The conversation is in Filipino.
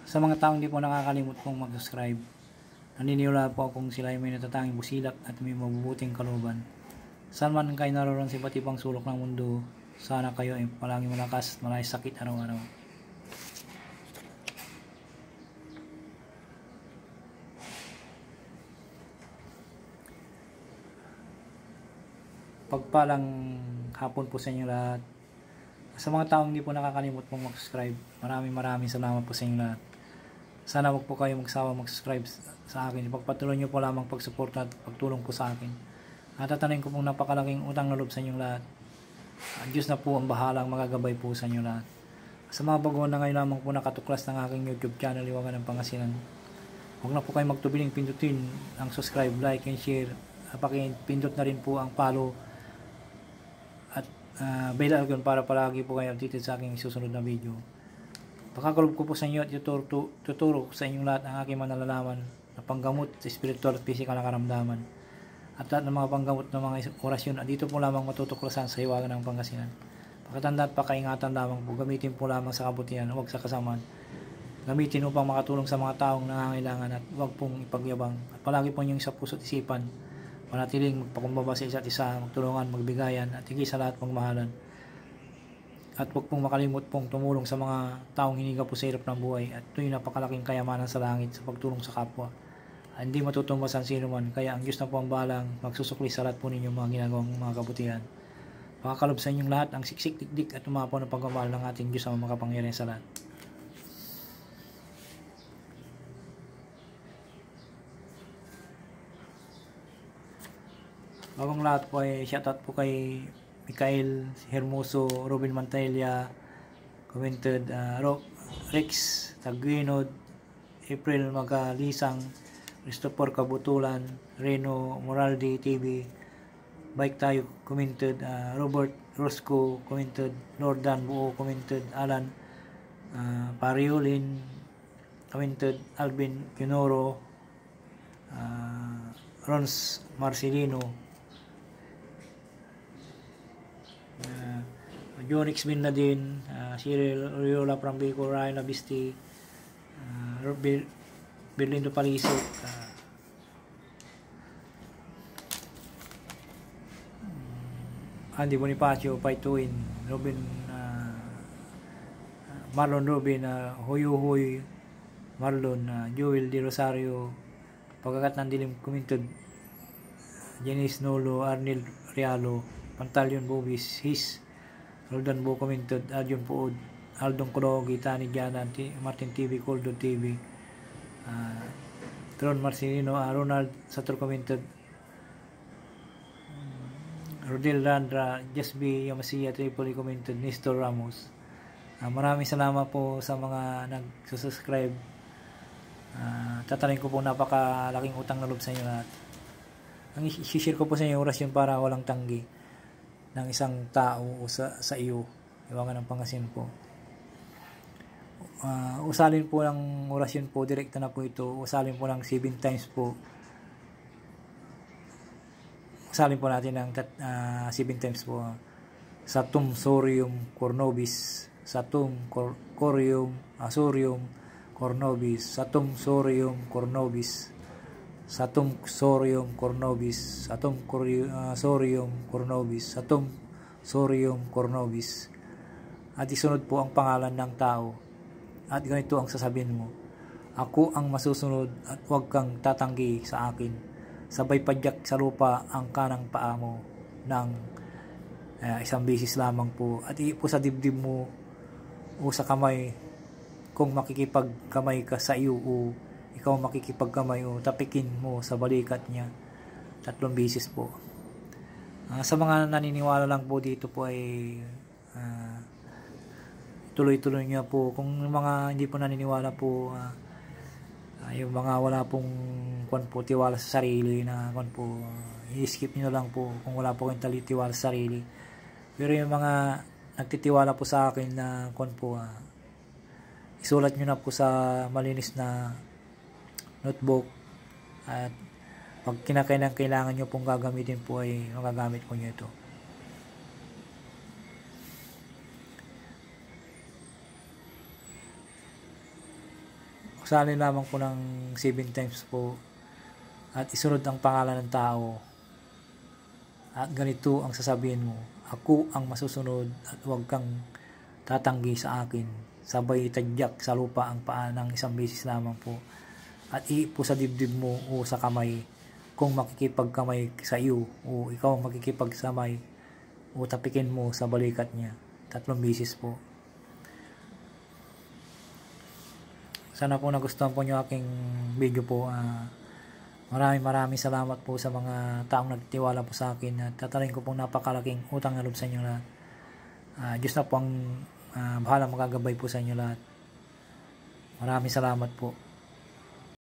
Sa mga taong hindi po nakakalimot pong mag-subscribe, naniniwala po akong sila ay may natatanging busilak at may mabubuting kalooban. Saan man kayo naroon sa iba't ibang sulok ng mundo, sana kayo ay palaging malakas at malayas sakit araw-araw. Pagpalang hapon po sa inyo lahat. Sa mga taong hindi po nakakalimot pong mag-subscribe, maraming salamat po sa inyo lahat. Sana wag po kayo magsawa mag-subscribe sa akin. Ipagpatuloy nyo po lamang pagsuporta at pagtulong po sa akin. At tatanayin ko pong napakalaking utang na loob sa inyong lahat. Ang Diyos na po ang bahalang magagabay po sa inyo lahat. Sa mga baguhan na ngayon lamang po nakatuklas ng aking YouTube channel, Liwangan ng Pangasinan, huwag na po kayo magtubiling pindutin ang subscribe, like, and share. Pakipindot na rin po ang follow at bell icon para palagi po kayo updated sa aking susunod na video. Pagkakalob ko po sa inyo at tuturo sa inyong lahat ang aking manalalaman na panggamot sa spiritual at physical na karamdaman at lahat ng mga panggamot ng mga orasyon at dito po lamang matutuklasan sa Liwangan ng Pangasinan. Pakatanda at pakaingatan lamang po, gamitin po lamang sa kabutihan, huwag sa kasamaan. Gamitin upang makatulong sa mga taong nangangailangan at huwag pong ipagyabang. At palagi po niyong sa puso't isipan, manatiling magpakumbaba sa isa't isa, magtulungan, magbigayan at higit sa lahat magmahalan. At huwag pong makalimot pong tumulong sa mga taong hiniga po sa hirap ng buhay at ito'y napakalaking kayamanan sa langit sa pagtulong sa kapwa. Hindi matutumbasan sino man, kaya ang Diyos na po ang balang magsusukli sa lahat po ninyong mga ginagawang mga kabutihan. Pakakalob sa inyong lahat ang siksik, dikdik at umapaw na pagmamahal ng ating Diyos ang makapangyarihan sa lahat. Bagong lahat po ay shoutout po kay Mikael Hermoso, Robin Mantilla, commented, Rex Taguinod, April Magalisang, Christopher Kabutulan, Reno Moraldi TV, Bike Tayo commented, Robert Rosco commented, Nordan Buo commented, Alan Pariolin commented, Alvin Pinoro, Rons Marcelino, Jonix Bin Nadine, Cyril Oriola from Bicol, Ryan Labisti, Berlindo Palisok, Andy Bonifacio, Paituin, Robin, Marlon Robin, Huyuhuy, Marlon, Joel Di Rosario, Pagkakat ng Dilim commented, Janice Nolo, Arnel Rialo, Pantalion Bobis, His, Roldan Bo commented, Adyon Puod, Aldong Kulogi, Tani Diana, Martin TV, Coldo TV, Tron Marcelino, Ronald Sator commented, Rodel Randra, Just B, Yamasiya, Tripoli commented, Nestor Ramos. Maraming salamat po sa mga nagsusubscribe. Tatalayin ko po napakalaking utang na loob sa inyo lahat. Ang i-share ko po sa inyo orasyon para walang tanggi ng isang tao o sa iyo, Liwangan ng Pangasinan po. Usalin po ng orasyon po, direkta na po ito. Usalin po ng 7 times po. Usalin po natin ng 7 times po. Satum Sorium Cornobis, Satum Corium Sorium Cornobis, Satum Sorium Cornobis, Satum Sorium Cornobis, Satum Sorium Cornobis, Satum Sorium Cornobis. At isunod po ang pangalan ng tao. At ganito ang sasabihin mo, ako ang masusunod at huwag kang tatanggi sa akin. Sabay padyak sa lupa ang kanang paa mo ng isang beses lamang po. At ipo sa dibdib mo o sa kamay kung makikipagkamay ka sa iyo o ikaw makikipagkamay o tapikin mo sa balikat niya 3 beses po. Sa mga naniniwala lang po dito po ay tuloy-tuloy niya po. Kung mga hindi po naniniwala po, yung mga wala pong tiwala sa sarili na i-skip nyo lang po kung wala po kayong tiwala sa sarili. Pero yung mga nagtitiwala po sa akin na isulat nyo na po sa malinis na notebook at pag kailangan nyo pong gagamitin po ay magagamit po nyo ito. Magsalin lamang po ng 7 times po at isunod ang pangalan ng tao. At ganito ang sasabihin mo, ako ang masusunod at huwag kang tatanggi sa akin. Sabay tadyak sa lupa ang paa ng isang beses lamang po. At iipo sa dibdib mo o sa kamay kung makikipagkamay sa iyo o ikaw ang makikipagsamay o tapikin mo sa balikat niya. 3 beses po. Sana po nagustuhan po nyo aking video po. Maraming salamat po sa mga taong nagtiwala po sa akin at tatalayin ko pong napakalaking utang na loob sa inyo lahat. Diyos na po ang bahala magagabay po sa inyo lahat. Maraming salamat po.